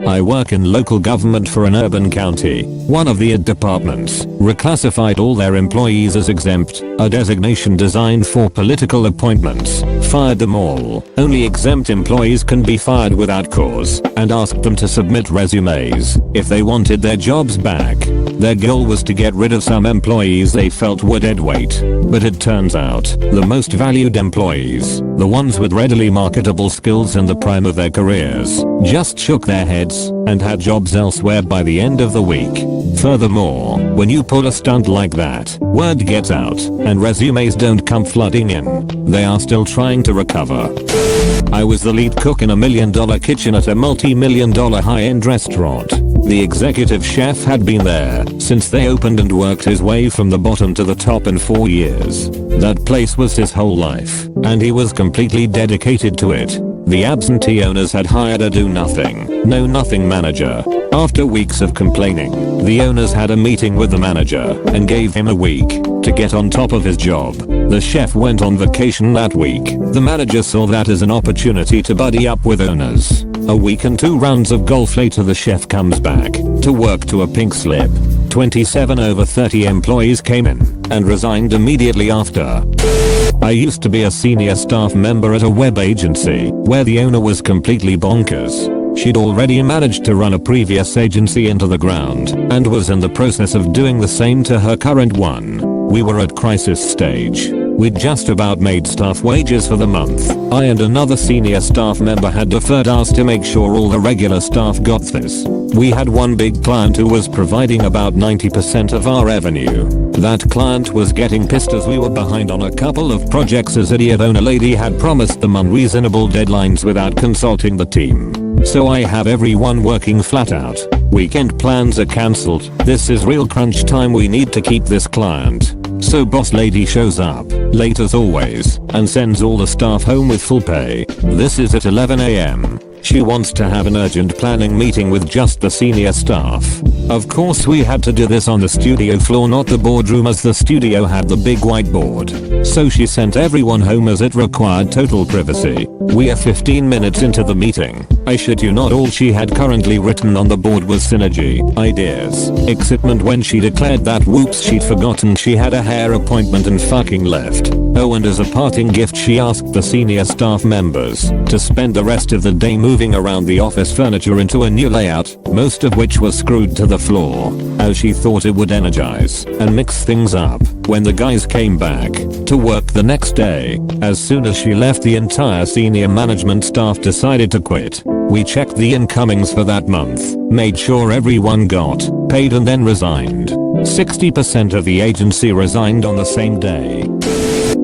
I work in local government for an urban county. One of the departments reclassified all their employees as exempt, a designation designed for political appointments, fired them all. Only exempt employees can be fired without cause, and asked them to submit resumes if they wanted their jobs back. Their goal was to get rid of some employees they felt were dead weight. But it turns out, the most valued employees, the ones with readily marketable skills in the prime of their careers, just shook their heads and had jobs elsewhere by the end of the week. Furthermore, when you pull a stunt like that, word gets out, and resumes don't come flooding in. They are still trying to recover. I was the lead cook in $1 million kitchen at a multi-million dollar high-end restaurant. The executive chef had been there since they opened and worked his way from the bottom to the top in 4 years. That place was his whole life, and he was completely dedicated to it. The absentee owners had hired a do-nothing manager. After weeks of complaining, the owners had a meeting with the manager and gave him a week to get on top of his job. The chef went on vacation that week. The manager saw that as an opportunity to buddy up with owners. A week and 2 rounds of golf later, the chef comes back to work to a pink slip. 27 over 30 employees came in and resigned immediately after. I used to be a senior staff member at a web agency where the owner was completely bonkers. She'd already managed to run a previous agency into the ground and was in the process of doing the same to her current one. We were at crisis stage. We'd just about made staff wages for the month. I and another senior staff member had deferred ours to make sure all the regular staff got this. We had one big client who was providing about 90% of our revenue. That client was getting pissed as we were behind on a couple of projects as idiot owner lady had promised them unreasonable deadlines without consulting the team. So I have everyone working flat out. Weekend plans are cancelled. This is real crunch time, we need to keep this client. So boss lady shows up, late as always, and sends all the staff home with full pay. This is at 11 AM. She wants to have an urgent planning meeting with just the senior staff. Of course we had to do this on the studio floor, not the boardroom, as the studio had the big whiteboard. So she sent everyone home as it required total privacy. We are 15 minutes into the meeting. I shit you not, all she had currently written on the board was synergy, ideas, excitement when she declared that whoops she'd forgotten she had a hair appointment and fucking left. Oh, and as a parting gift she asked the senior staff members to spend the rest of the day moving around the office furniture into a new layout, most of which was screwed to the floor, as she thought it would energize and mix things up when the guys came back to work the next day. As soon as she left, the entire senior management staff decided to quit. We checked the incomings for that month, made sure everyone got paid, and then resigned. 60% of the agency resigned on the same day.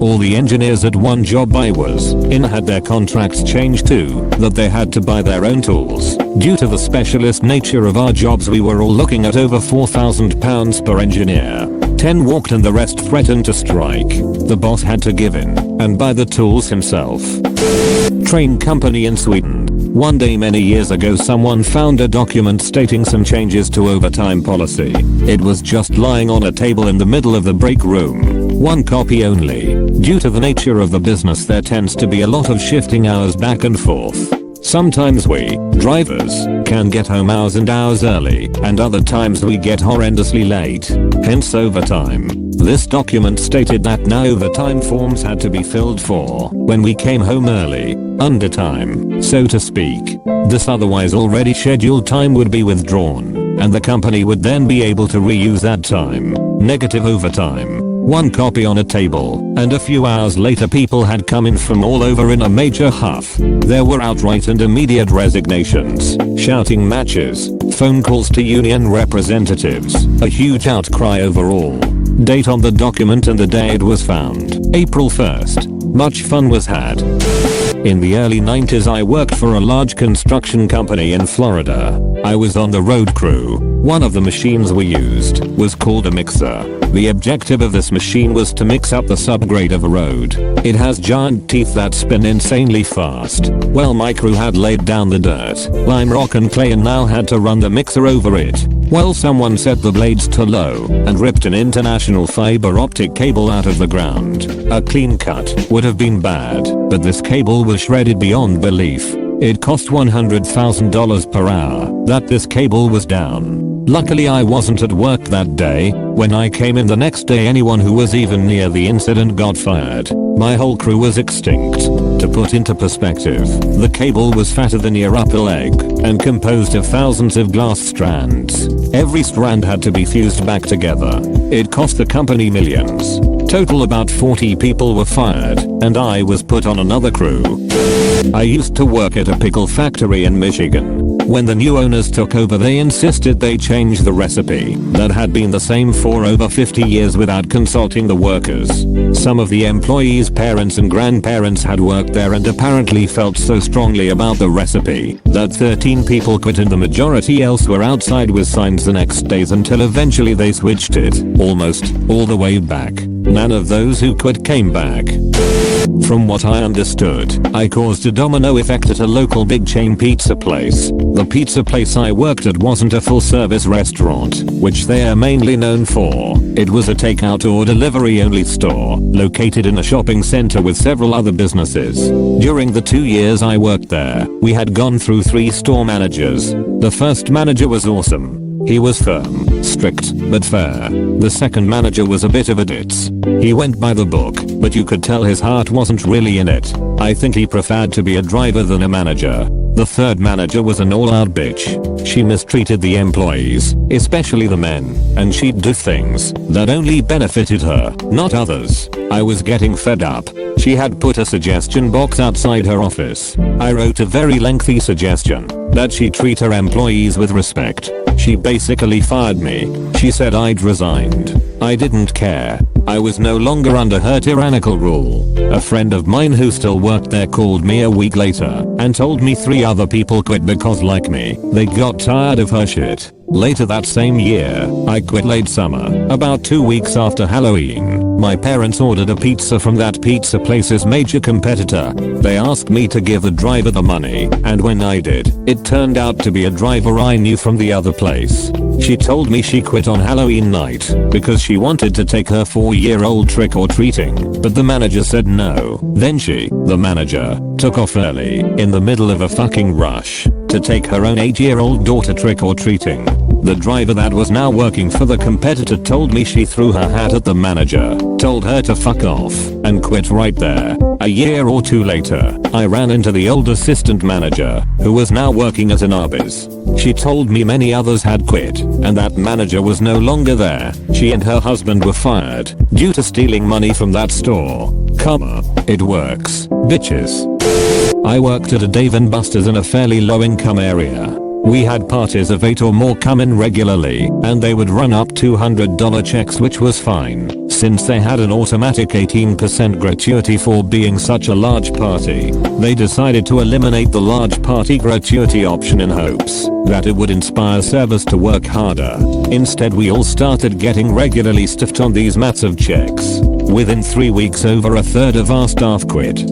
All the engineers at one job I was in had their contracts changed too, that they had to buy their own tools. Due to the specialist nature of our jobs, we were all looking at over £4,000 per engineer. 10 walked and the rest threatened to strike. The boss had to give in and buy the tools himself. Train company in Sweden. One day many years ago, someone found a document stating some changes to overtime policy. It was just lying on a table in the middle of the break room. One copy only. Due to the nature of the business, there tends to be a lot of shifting hours back and forth. Sometimes we, drivers, can get home hours and hours early, and other times we get horrendously late. Hence overtime. This document stated that now overtime forms had to be filled for when we came home early, undertime, so to speak. This otherwise already scheduled time would be withdrawn, and the company would then be able to reuse that time. Negative overtime. One copy on a table, and a few hours later people had come in from all over in a major huff. There were outright and immediate resignations, shouting matches, phone calls to union representatives, a huge outcry overall. Date on the document and the day it was found, April 1st. Much fun was had. In the early 90s I worked for a large construction company in Florida. I was on the road crew. One of the machines we used was called a mixer. The objective of this machine was to mix up the subgrade of a road. It has giant teeth that spin insanely fast. Well, my crew had laid down the dirt, lime, rock and clay and now had to run the mixer over it. Well, someone set the blades too low and ripped an international fiber optic cable out of the ground. A clean cut would have been bad, but this cable was shredded beyond belief. It cost $100,000 per hour that this cable was down. Luckily I wasn't at work that day. When I came in the next day, anyone who was even near the incident got fired. My whole crew was extinct. To put into perspective, the cable was fatter than your upper leg and composed of thousands of glass strands. Every strand had to be fused back together. It cost the company millions. Total about 40 people were fired, and I was put on another crew. I used to work at a pickle factory in Michigan. When the new owners took over, they insisted they change the recipe that had been the same for over 50 years without consulting the workers. Some of the employees' parents and grandparents had worked there and apparently felt so strongly about the recipe that 13 people quit and the majority else were outside with signs the next days until eventually they switched it almost all the way back. None of those who quit came back. From what I understood, I caused a domino effect at a local big chain pizza place. The pizza place I worked at wasn't a full service restaurant, which they are mainly known for. It was a takeout or delivery only store, located in a shopping center with several other businesses. During the 2 years I worked there, we had gone through 3 store managers. The first manager was awesome. He was firm, strict, but fair. The second manager was a bit of a ditz. He went by the book, but you could tell his heart wasn't really in it. I think he preferred to be a driver than a manager. The third manager was an all-out bitch. She mistreated the employees, especially the men, and she'd do things that only benefited her, not others. I was getting fed up. She had put a suggestion box outside her office. I wrote a very lengthy suggestion that she treat her employees with respect. She basically fired me. She said I'd resigned. I didn't care. I was no longer under her tyrannical rule. A friend of mine who still worked there called me a week later and told me 3 other people quit because, like me, they got tired of her shit. Later that same year, I quit late summer, about 2 weeks after Halloween. My parents ordered a pizza from that pizza place's major competitor. They asked me to give the driver the money, and when I did, it turned out to be a driver I knew from the other place. She told me she quit on Halloween night because she wanted to take her 4-year-old trick-or-treating, but the manager said no. Then she, the manager, took off early, in the middle of a fucking rush, to take her own 8-year-old daughter trick-or-treating. The driver that was now working for the competitor told me she threw her hat at the manager, told her to fuck off, and quit right there. A year or 2 later, I ran into the old assistant manager, who was now working at an Arby's. She told me many others had quit, and that manager was no longer there. She and her husband were fired, due to stealing money from that store. Comma, it works, bitches. I worked at a Dave & Buster's in a fairly low income area. We had parties of 8 or more come in regularly, and they would run up $200 checks, which was fine, since they had an automatic 18% gratuity for being such a large party. They decided to eliminate the large party gratuity option in hopes that it would inspire servers to work harder. Instead, we all started getting regularly stiffed on these massive checks. Within 3 weeks, over a third of our staff quit.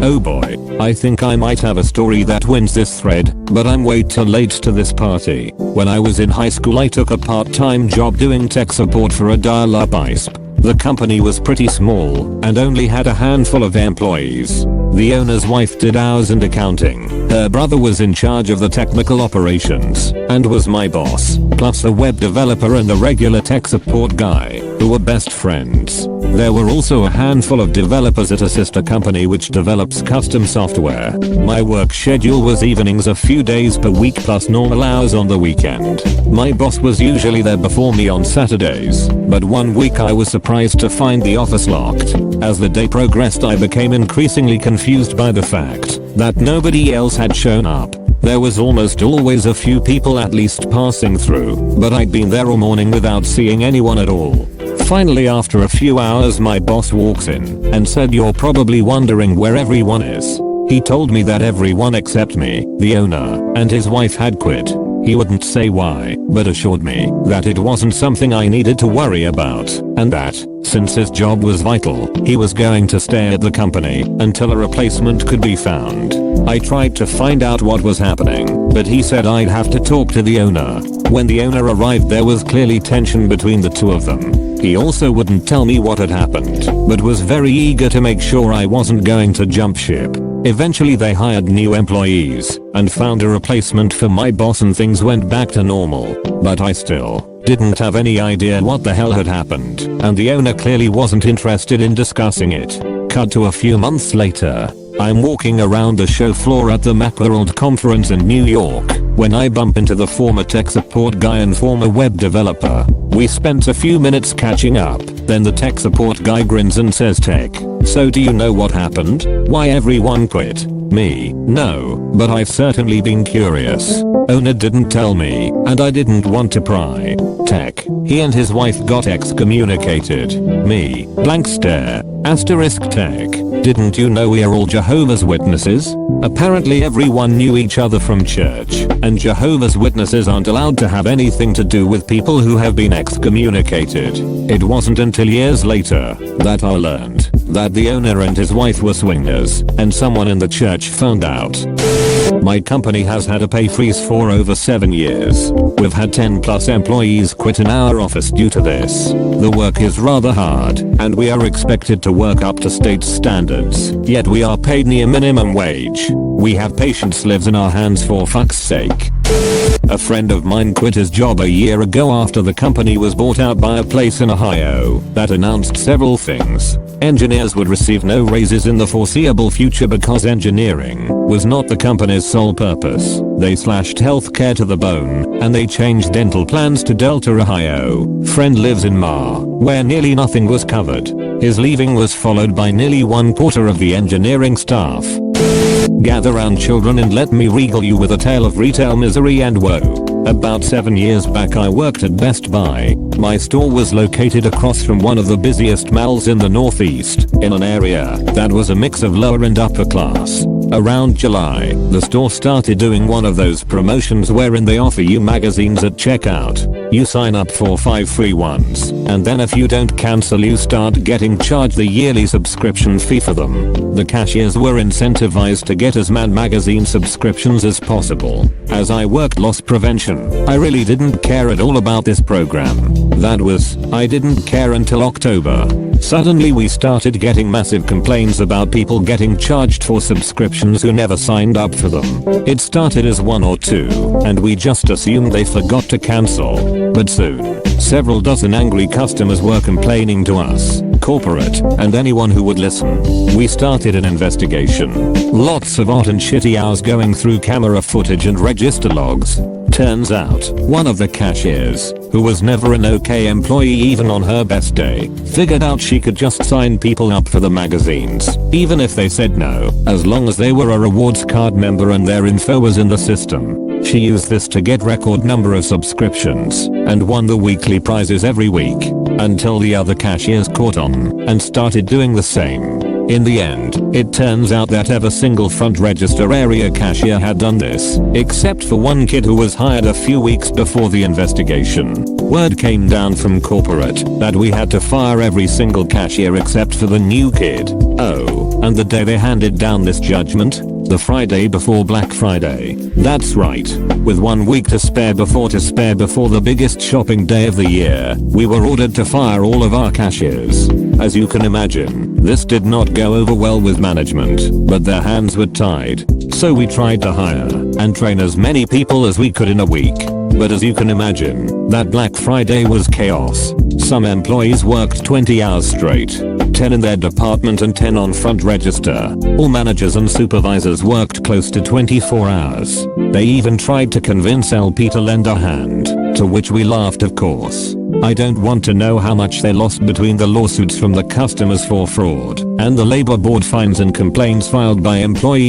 Oh boy, I think I might have a story that wins this thread, but I'm way too late to this party. When I was in high school, I took a part-time job doing tech support for a dial-up ISP. The company was pretty small and only had a handful of employees. The owner's wife did hours and accounting. Her brother was in charge of the technical operations and was my boss, plus the web developer and the regular tech support guy, who were best friends. There were also a handful of developers at a sister company which develops custom software. My work schedule was evenings a few days per week plus normal hours on the weekend. My boss was usually there before me on Saturdays, but one week I was surprised to find the office locked. As the day progressed, I became increasingly confused by the fact that nobody else had shown up. There was almost always a few people at least passing through, but I'd been there all morning without seeing anyone at all. Finally, after a few hours, my boss walks in and said, "You're probably wondering where everyone is." He told me that everyone except me, the owner, and his wife had quit. He wouldn't say why, but assured me that it wasn't something I needed to worry about, and that, since his job was vital, he was going to stay at the company until a replacement could be found. I tried to find out what was happening, but he said I'd have to talk to the owner. When the owner arrived, there was clearly tension between the two of them. He also wouldn't tell me what had happened, but was very eager to make sure I wasn't going to jump ship. Eventually they hired new employees and found a replacement for my boss and things went back to normal. But I still didn't have any idea what the hell had happened, and the owner clearly wasn't interested in discussing it. Cut to a few months later. I'm walking around the show floor at the Macworld conference in New York when I bump into the former tech support guy and former web developer. We spent a few minutes catching up, then the tech support guy grins and says, "Tech, so do you know what happened? Why everyone quit?" Me, no, but I've certainly been curious. Owner didn't tell me, and I didn't want to pry. Tech, he and his wife got excommunicated. Me, blank stare, asterisk tech, didn't you know we are all Jehovah's Witnesses? Apparently everyone knew each other from church, and Jehovah's Witnesses aren't allowed to have anything to do with people who have been excommunicated. It wasn't until years later that I learned that the owner and his wife were swingers, and someone in the church found out. My company has had a pay freeze for over 7 years. We've had 10 plus employees quit in our office due to this. The work is rather hard, and we are expected to work up to state standards, yet we are paid near minimum wage. We have patients' lives in our hands for fuck's sake. A friend of mine quit his job a year ago after the company was bought out by a place in Ohio that announced several things. Engineers would receive no raises in the foreseeable future because engineering was not the company's sole purpose. They slashed healthcare to the bone, and they changed dental plans to Delta, Ohio. Friend lives in Ma, where nearly nothing was covered. His leaving was followed by nearly 1/4 of the engineering staff. Gather round children and let me regale you with a tale of retail misery and woe. About 7 years back I worked at Best Buy. My store was located across from one of the busiest malls in the Northeast, in an area that was a mix of lower and upper class. Around July, the store started doing one of those promotions wherein they offer you magazines at checkout. You sign up for 5 free ones, and then if you don't cancel you start getting charged the yearly subscription fee for them. The cashiers were incentivized to get as many magazine subscriptions as possible. As I worked loss prevention, I really didn't care at all about this program. I didn't care until October. Suddenly we started getting massive complaints about people getting charged for subscriptions who never signed up for them. It started as 1 or 2, and we just assumed they forgot to cancel. But soon, several dozen angry customers were complaining to us, corporate, and anyone who would listen. We started an investigation. Lots of odd and shitty hours going through camera footage and register logs. Turns out, one of the cashiers, who was never an okay employee even on her best day, figured out she could just sign people up for the magazines, even if they said no, as long as they were a rewards card member and their info was in the system. She used this to get record number of subscriptions, and won the weekly prizes every week, until the other cashiers caught on, and started doing the same. In the end, it turns out that every single front register area cashier had done this, except for one kid who was hired a few weeks before the investigation. Word came down from corporate that we had to fire every single cashier except for the new kid. Oh, and the day they handed down this judgment? The Friday before Black Friday. That's right. With 1 week to spare before the biggest shopping day of the year, we were ordered to fire all of our cashiers. As you can imagine, this did not go over well with management, but their hands were tied. So we tried to hire and train as many people as we could in a week. But as you can imagine, that Black Friday was chaos. Some employees worked 20 hours straight, 10 in their department and 10 on front register. All managers and supervisors worked close to 24 hours. They even tried to convince LP to lend a hand, to which we laughed of course. I don't want to know how much they lost between the lawsuits from the customers for fraud and the labor board fines and complaints filed by employees.